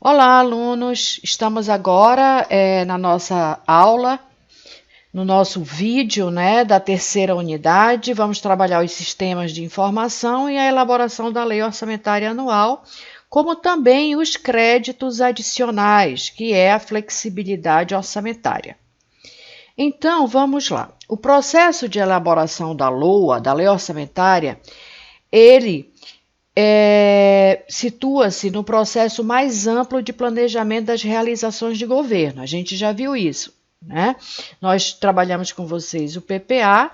Olá, alunos! Estamos agora na nossa aula, no nosso vídeo, da terceira unidade. Vamos trabalhar os sistemas de informação e a elaboração da Lei Orçamentária Anual, como também os créditos adicionais, que é a flexibilidade orçamentária. Então, vamos lá. O processo de elaboração da LOA, da Lei Orçamentária, ele situa-se no processo mais amplo de planejamento das realizações de governo. A gente já viu isso, né? Nós trabalhamos com vocês o PPA,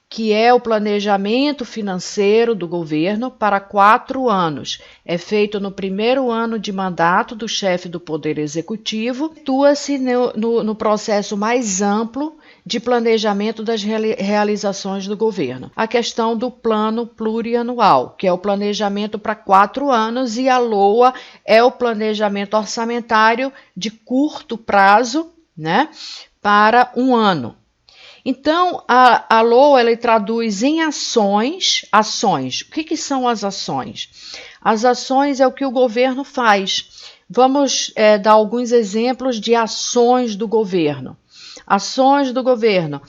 que é o planejamento financeiro do governo para 4 anos. É feito no primeiro ano de mandato do chefe do Poder Executivo. Situa-se no processo mais amplo de planejamento das realizações do governo. A questão do plano plurianual, que é o planejamento para 4 anos, e a LOA é o planejamento orçamentário de curto prazo, para 1 ano. Então, a LOA ela traduz em ações. O que são as ações? As ações é o que o governo faz. Vamos dar alguns exemplos de ações do governo. Ações do governo.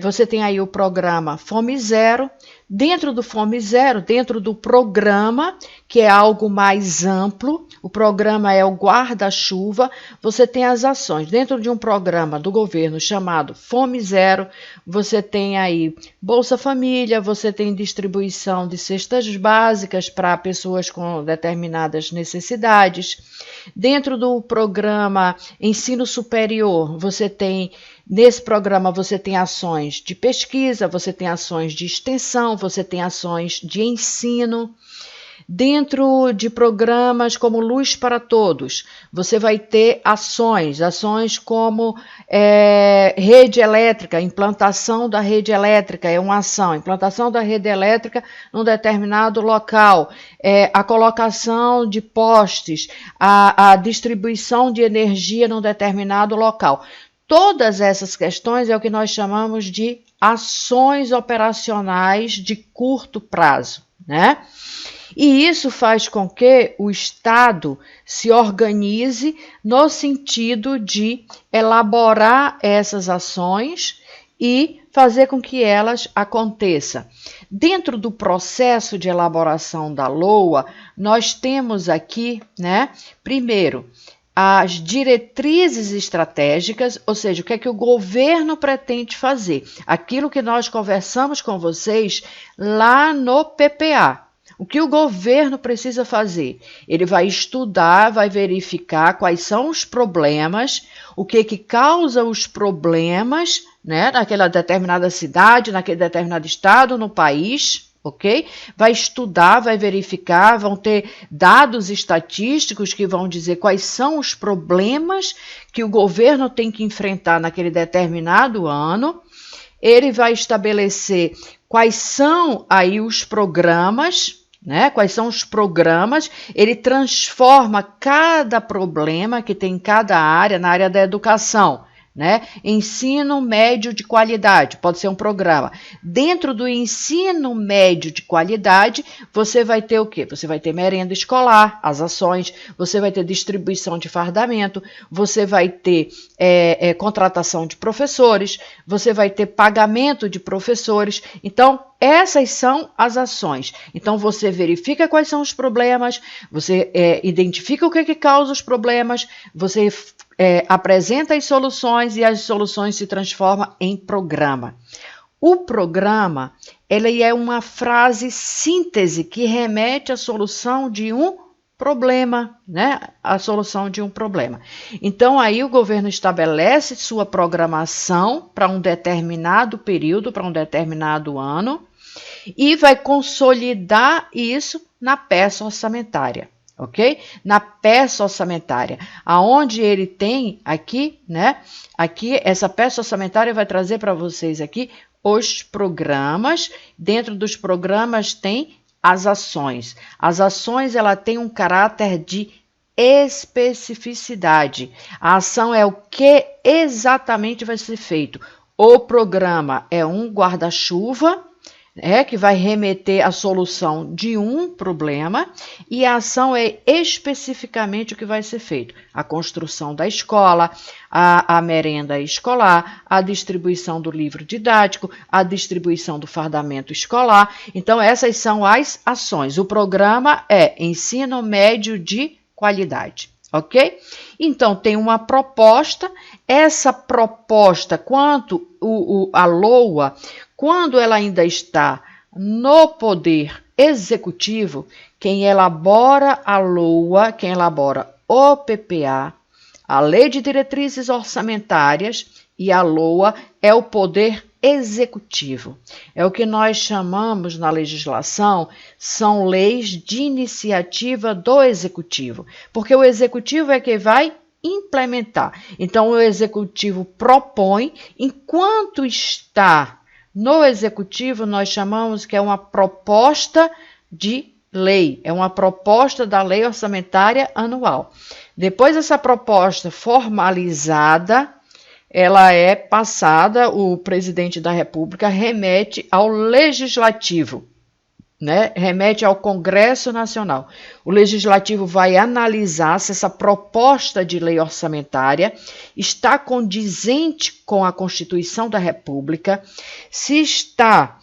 Você tem aí o programa Fome Zero. Dentro do Fome Zero, dentro do programa, que é algo mais amplo, o programa é o guarda-chuva, você tem as ações. Dentro de um programa do governo chamado Fome Zero, você tem aí Bolsa Família, você tem distribuição de cestas básicas para pessoas com determinadas necessidades. Dentro do programa Ensino Superior, nesse programa você tem ações de pesquisa, você tem ações de extensão, você tem ações de ensino. Dentro de programas como Luz para Todos, você vai ter ações como rede elétrica, implantação da rede elétrica é uma ação, implantação da rede elétrica num determinado local, a colocação de postes, a distribuição de energia num determinado local. Todas essas questões é o que nós chamamos de ações operacionais de curto prazo, E isso faz com que o Estado se organize no sentido de elaborar essas ações e fazer com que elas aconteçam. Dentro do processo de elaboração da LOA, nós temos aqui, primeiro, as diretrizes estratégicas, ou seja, o que é que o governo pretende fazer. Aquilo que nós conversamos com vocês lá no PPA. O que o governo precisa fazer? Ele vai estudar, vai verificar quais são os problemas, o que causa os problemas, naquela determinada cidade, naquele determinado estado, no país, ok? Vai estudar, vai verificar, vão ter dados estatísticos que vão dizer quais são os problemas que o governo tem que enfrentar naquele determinado ano. Ele vai estabelecer quais são aí os programas, quais são os programas, ele transforma cada problema que tem em cada área, na área da educação, ensino médio de qualidade, pode ser um programa. Dentro do ensino médio de qualidade, você vai ter o quê? Você vai ter merenda escolar, as ações, você vai ter distribuição de fardamento, você vai ter contratação de professores, você vai ter pagamento de professores. Então, essas são as ações. Então, você verifica quais são os problemas, você identifica o que causa os problemas, você apresenta as soluções e as soluções se transformam em programa. O programa, ele é uma frase síntese que remete à solução de um problema, A solução de um problema. Então, aí o governo estabelece sua programação para um determinado período, para um determinado ano, e vai consolidar isso na peça orçamentária. Ok? Na peça orçamentária, aonde ele tem aqui, Aqui, essa peça orçamentária vai trazer para vocês aqui os programas. Dentro dos programas tem as ações. As ações, ela tem um caráter de especificidade. A ação é o que exatamente vai ser feito. O programa é um guarda-chuva, que vai remeter à solução de um problema, e a ação é especificamente o que vai ser feito: a construção da escola, a merenda escolar, a distribuição do livro didático, a distribuição do fardamento escolar. Então, essas são as ações. O programa é ensino médio de qualidade, ok? Então, tem uma proposta. Essa proposta, quanto a LOA, quando ela ainda está no poder executivo, quem elabora a LOA, quem elabora o PPA, a Lei de Diretrizes Orçamentárias e a LOA é o poder executivo. É o que nós chamamos na legislação, são leis de iniciativa do executivo, porque o executivo é quem vai implementar. Então, o executivo propõe, enquanto está no executivo, nós chamamos que é uma proposta de lei, é uma proposta da lei orçamentária anual. Depois dessa proposta formalizada, ela é passada, o presidente da República remete ao legislativo, né? Remete ao Congresso Nacional. O legislativo vai analisar se essa proposta de lei orçamentária está condizente com a Constituição da República, se está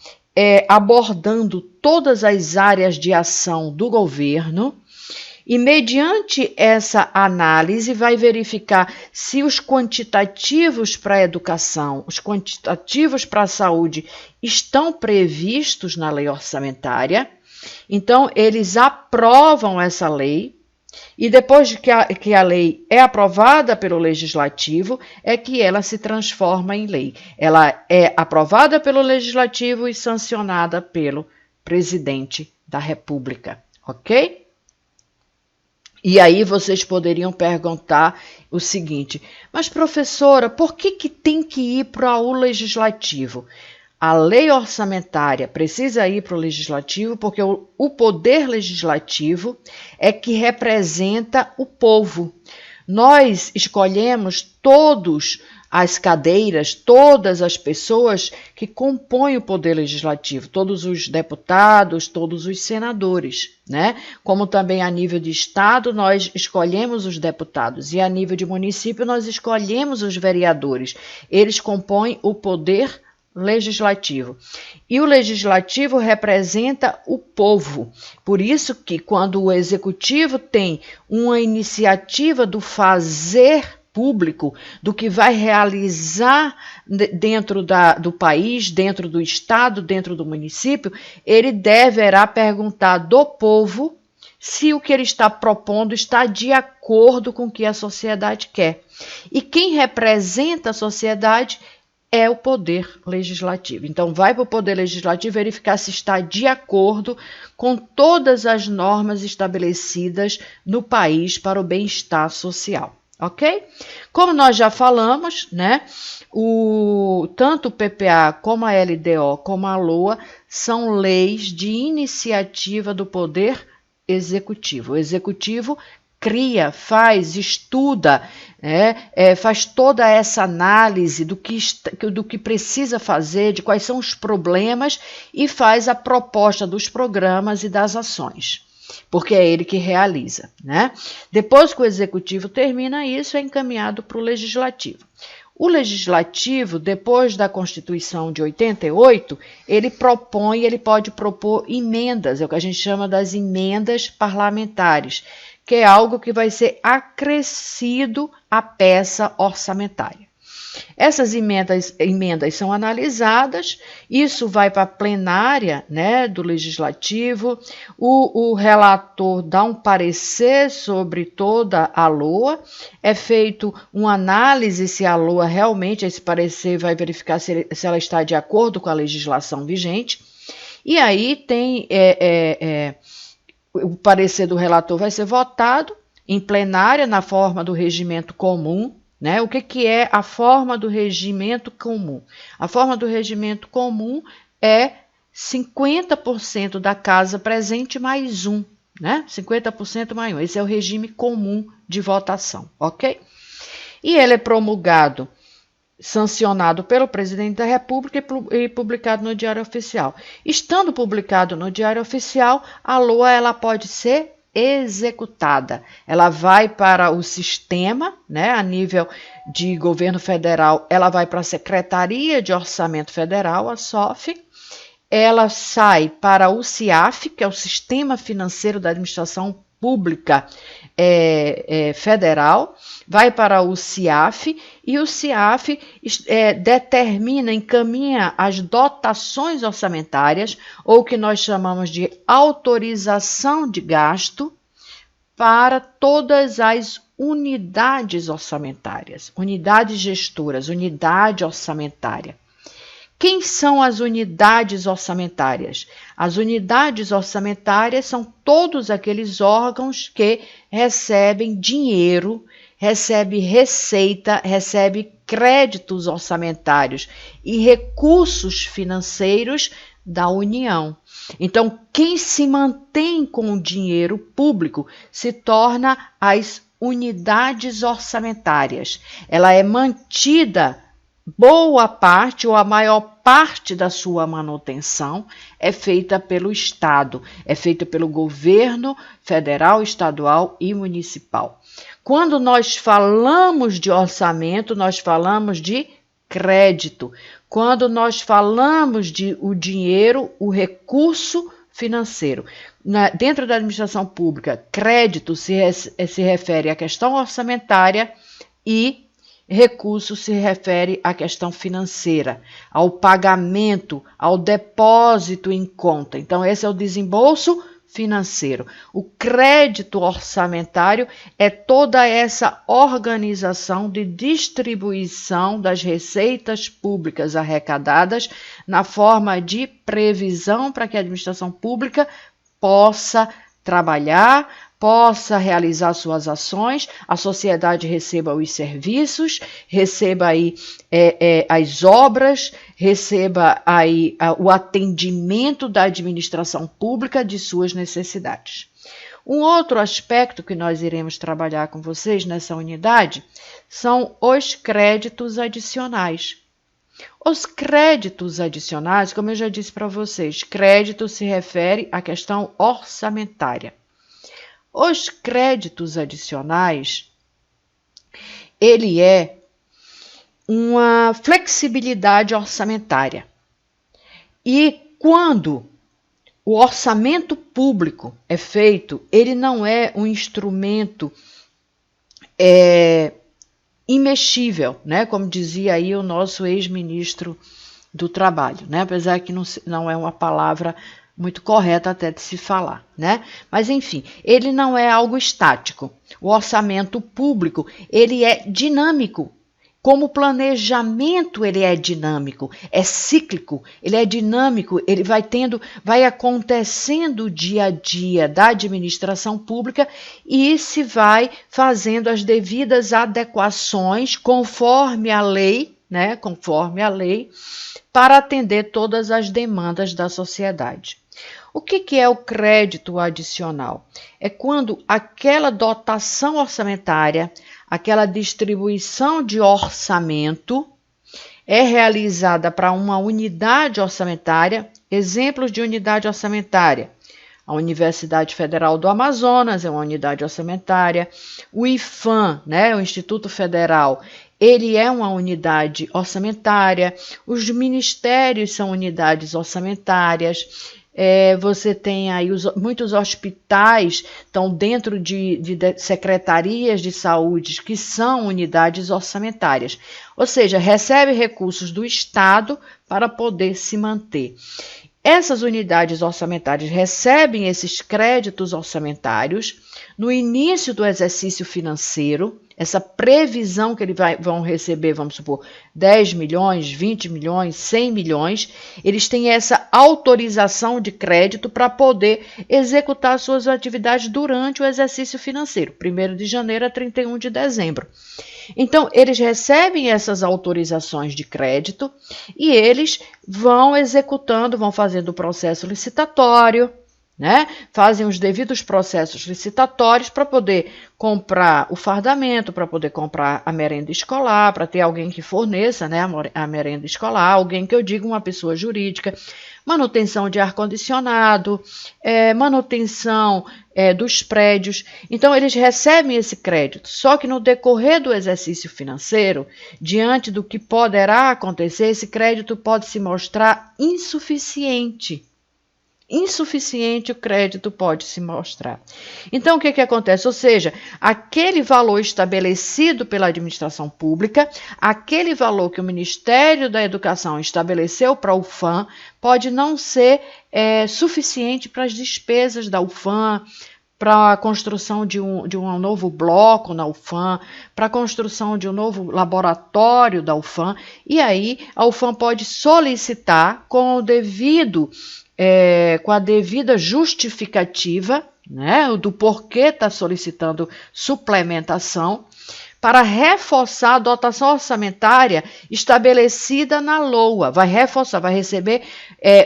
abordando todas as áreas de ação do governo. E, mediante essa análise, vai verificar se os quantitativos para a educação, os quantitativos para a saúde estão previstos na lei orçamentária. Então, eles aprovam essa lei, e depois de que a lei é aprovada pelo legislativo, é que ela se transforma em lei. Ela é aprovada pelo legislativo e sancionada pelo presidente da República, ok? E aí vocês poderiam perguntar o seguinte: mas professora, por que tem que ir para o legislativo? A lei orçamentária precisa ir para o legislativo porque o poder legislativo é que representa o povo. Nós escolhemos todos as cadeiras, todas as pessoas que compõem o poder legislativo, todos os deputados, todos os senadores, né? Como também a nível de estado nós escolhemos os deputados e a nível de município nós escolhemos os vereadores. Eles compõem o poder legislativo. E o legislativo representa o povo. Por isso que quando o executivo tem uma iniciativa do fazer público, do que vai realizar dentro do país, dentro do estado, dentro do município, ele deverá perguntar do povo se o que ele está propondo está de acordo com o que a sociedade quer. E quem representa a sociedade é o poder legislativo. Então, vai para o poder legislativo verificar se está de acordo com todas as normas estabelecidas no país para o bem-estar social. Ok? Como nós já falamos, né, tanto o PPA como a LDO como a LOA são leis de iniciativa do poder executivo. O executivo cria, faz, estuda, faz toda essa análise do que precisa fazer, de quais são os problemas e faz a proposta dos programas e das ações, porque é ele que realiza, né? Depois que o executivo termina isso, é encaminhado para o legislativo. O legislativo, depois da Constituição de 88, ele pode propor emendas, é o que a gente chama das emendas parlamentares, que é algo que vai ser acrescido à peça orçamentária. Essas emendas são analisadas, isso vai para a plenária, né, do legislativo, o relator dá um parecer sobre toda a LOA, é feito uma análise se a LOA realmente, esse parecer vai verificar se ela está de acordo com a legislação vigente, e aí tem o parecer do relator vai ser votado em plenária na forma do regimento comum, né? O que é a forma do regimento comum? A forma do regimento comum é 50% da casa presente mais um, né? 50% mais um. Esse é o regime comum de votação, ok? E ele é promulgado sancionado pelo presidente da República e publicado no Diário Oficial. Estando publicado no Diário Oficial, a LOA ela pode ser executada. Ela vai para o sistema, né, a nível de governo federal, ela vai para a Secretaria de Orçamento Federal, a SOF, ela sai para o CIAF, que é o Sistema Financeiro da Administração Pública Federal, vai para o CIAF, e o CIAF determina, encaminha as dotações orçamentárias, ou o que nós chamamos de autorização de gasto, para todas as unidades orçamentárias, unidades gestoras, unidade orçamentária. Quem são as unidades orçamentárias? As unidades orçamentárias são todos aqueles órgãos que recebem dinheiro, recebem receita, recebem créditos orçamentários e recursos financeiros da União. Então, quem se mantém com o dinheiro público se torna as unidades orçamentárias. Ela é mantida, boa parte ou a maior parte da sua manutenção é feita pelo Estado, é feita pelo governo federal, estadual e municipal. Quando nós falamos de orçamento, nós falamos de crédito. Quando nós falamos de o dinheiro, o recurso financeiro. Dentro da administração pública, crédito se refere à questão orçamentária e recurso se refere à questão financeira, ao pagamento, ao depósito em conta. Então, esse é o desembolso financeiro. O crédito orçamentário é toda essa organização de distribuição das receitas públicas arrecadadas na forma de previsão para que a administração pública possa trabalhar, possa realizar suas ações, a sociedade receba os serviços, receba aí as obras, receba aí o atendimento da administração pública de suas necessidades. Um outro aspecto que nós iremos trabalhar com vocês nessa unidade são os créditos adicionais. Os créditos adicionais, como eu já disse para vocês, crédito se refere à questão orçamentária. Os créditos adicionais, ele é uma flexibilidade orçamentária. E quando o orçamento público é feito, ele não é um instrumento imexível, né? Como dizia aí o nosso ex-ministro do Trabalho, né? Apesar que não é uma palavra muito correta até de se falar, né? Mas, enfim, ele não é algo estático. O orçamento público, ele é dinâmico. Como planejamento, ele é dinâmico, é cíclico, ele é dinâmico, ele vai acontecendo dia a dia da administração pública e se vai fazendo as devidas adequações conforme a lei, né? Conforme a lei, para atender todas as demandas da sociedade. O que é o crédito adicional? É quando aquela dotação orçamentária, aquela distribuição de orçamento é realizada para uma unidade orçamentária. Exemplos de unidade orçamentária: a Universidade Federal do Amazonas é uma unidade orçamentária, o IFAM, né, o Instituto Federal, ele é uma unidade orçamentária, os ministérios são unidades orçamentárias. Você tem aí muitos hospitais estão dentro de secretarias de saúde que são unidades orçamentárias, ou seja, recebe recursos do Estado para poder se manter. Essas unidades orçamentárias recebem esses créditos orçamentários no início do exercício financeiro. Essa previsão que eles vão receber, vamos supor, 10 milhões, 20 milhões, 100 milhões, eles têm essa autorização de crédito para poder executar suas atividades durante o exercício financeiro, 1º de janeiro a 31 de dezembro. Então, eles recebem essas autorizações de crédito e eles vão executando, vão fazendo o processo licitatório, né? Fazem os devidos processos licitatórios para poder comprar o fardamento, para poder comprar a merenda escolar, para ter alguém que forneça, né, a merenda escolar, alguém que eu diga uma pessoa jurídica, manutenção de ar-condicionado, manutenção dos prédios. Então, eles recebem esse crédito, só que no decorrer do exercício financeiro, diante do que poderá acontecer, esse crédito pode se mostrar insuficiente. Insuficiente o crédito pode se mostrar. Então, o que acontece? Ou seja, aquele valor estabelecido pela administração pública, aquele valor que o Ministério da Educação estabeleceu para a UFAM, pode não ser suficiente para as despesas da UFAM, para a construção de um novo bloco na UFAM, para a construção de um novo laboratório da UFAM, e aí a UFAM pode solicitar com a devida justificativa, né, do porquê está solicitando suplementação, para reforçar a dotação orçamentária estabelecida na LOA. Vai reforçar, vai receber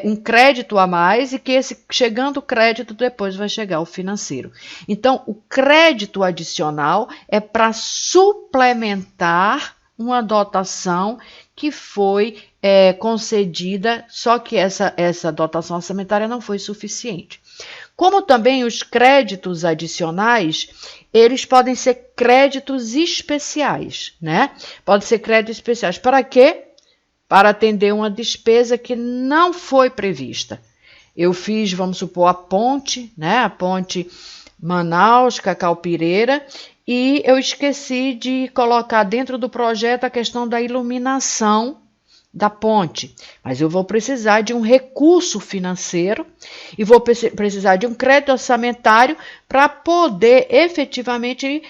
um crédito a mais e que chegando o crédito, depois vai chegar o financeiro. Então, o crédito adicional é para suplementar uma dotação que foi concedida, só que essa dotação orçamentária não foi suficiente. Como também os créditos adicionais, eles podem ser créditos especiais, né? Podem ser créditos especiais. Para quê? Para atender uma despesa que não foi prevista. Eu fiz, vamos supor, a ponte, né? A ponte Manaus-Cacau-Pireira, e eu esqueci de colocar dentro do projeto a questão da iluminação da ponte, mas eu vou precisar de um recurso financeiro e vou precisar de um crédito orçamentário para poder efetivamente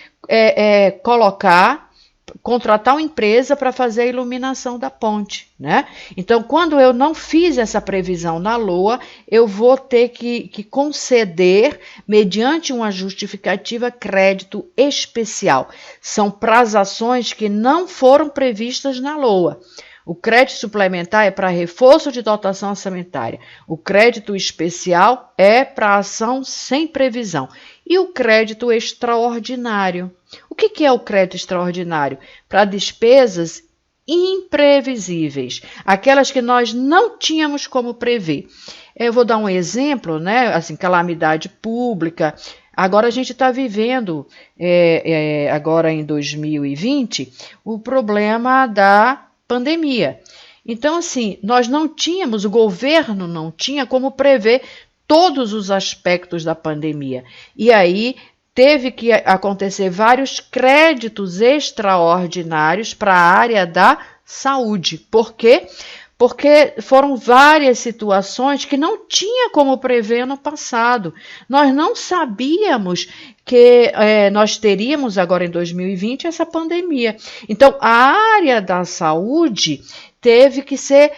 contratar uma empresa para fazer a iluminação da ponte, né? Então, quando eu não fiz essa previsão na LOA, eu vou ter que conceder, mediante uma justificativa, crédito especial. São para as ações que não foram previstas na LOA. O crédito suplementar é para reforço de dotação orçamentária. O crédito especial é para ação sem previsão. E o crédito extraordinário. O que é o crédito extraordinário? Para despesas imprevisíveis, aquelas que nós não tínhamos como prever. Eu vou dar um exemplo, né? Assim, calamidade pública. Agora a gente está vivendo, agora em 2020, o problema da pandemia. Então, assim, o governo não tinha como prever todos os aspectos da pandemia. E aí teve que acontecer vários créditos extraordinários para a área da saúde. Por quê? Porque foram várias situações que não tinha como prever no passado. Nós não sabíamos que nós teríamos agora em 2020 essa pandemia. Então, a área da saúde teve que ser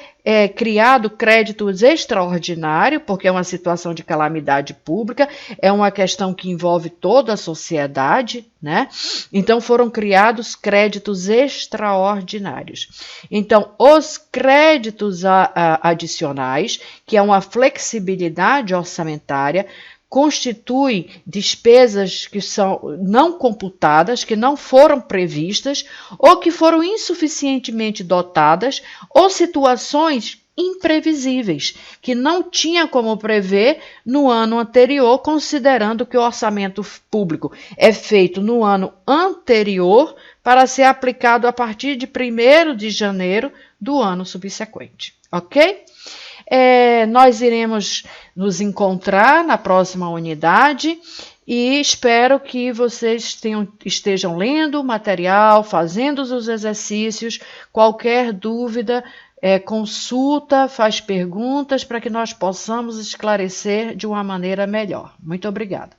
criado créditos extraordinários, porque é uma situação de calamidade pública, é uma questão que envolve toda a sociedade, né? Então, foram criados créditos extraordinários. Então, os créditos adicionais, que é uma flexibilidade orçamentária, constitui despesas que são não computadas, que não foram previstas, ou que foram insuficientemente dotadas, ou situações imprevisíveis, que não tinha como prever no ano anterior, considerando que o orçamento público é feito no ano anterior para ser aplicado a partir de 1º de janeiro do ano subsequente, ok? Nós iremos nos encontrar na próxima unidade e espero que vocês estejam lendo o material, fazendo os exercícios. Qualquer dúvida, consulta, faz perguntas para que nós possamos esclarecer de uma maneira melhor. Muito obrigada.